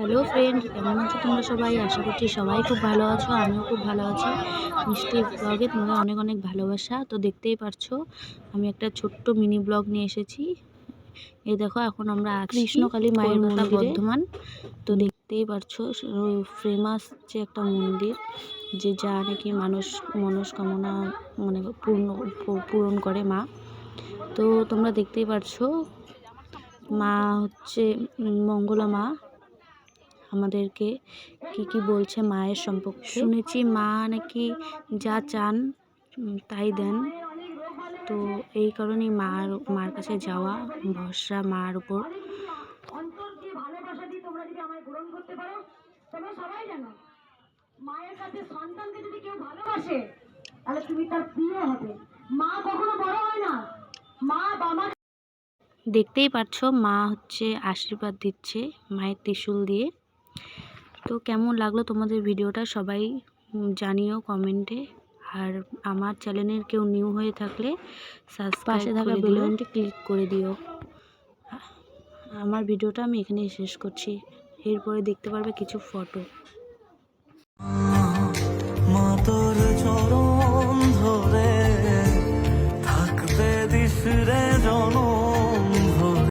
Hello friend, কেমন আছো তোমরা সবাই? আশা করছি সবাই খুব ভালো আছো। আমিও খুব ভালো আছি। মিষ্টি ব্লগে তোমাদের অনেক অনেক ভালোবাসা। তো দেখতেই পারছো আমি একটা ছোট্ট মিনি ব্লগ নিয়ে এসেছি। এই দেখো, এখন আমরা আছি কৃষ্ণকালী মায়ের মন্দিরে, বর্ধমান। তো দেখতেই পারছো ফেমাস যে একটা মন্দির, যে যা নাকি মানুষ মনস্কামনা মানে পূরণ করে মা। তো তোমরা দেখতেই পারছো মা হচ্ছে মঙ্গলা মা আমাদেরকে কি বলছে মায়ের সম্পর্কে। শুনেছি মা নাকি যা চান তাই দেন। তো এই কারণেই মার কাছে যাওয়া, ভরসা মার উপর। মায়ের কাছে সন্তানকে যদি কেউ ভালোবাসে তাহলে তুমি তার প্রিয় হবে। মা কখনো বড় হয় না। মা বাবা দেখতেই পাচ্ছো মা হচ্ছে আশীর্বাদ দিচ্ছে মায়ের ত্রিশূল দিয়ে। তো কেমন লাগলো তোমাদের ভিডিওটা সবাই জানিও কমেন্টে। আর আমার চ্যানেলের কেউ নিউ হয়ে থাকলে পাশে থাকা বেল আইকনটি ক্লিক করে দিও। আমার ভিডিওটা আমি এখানেই শেষ করছি। এরপরে দেখতে পারবে কিছু ফটো।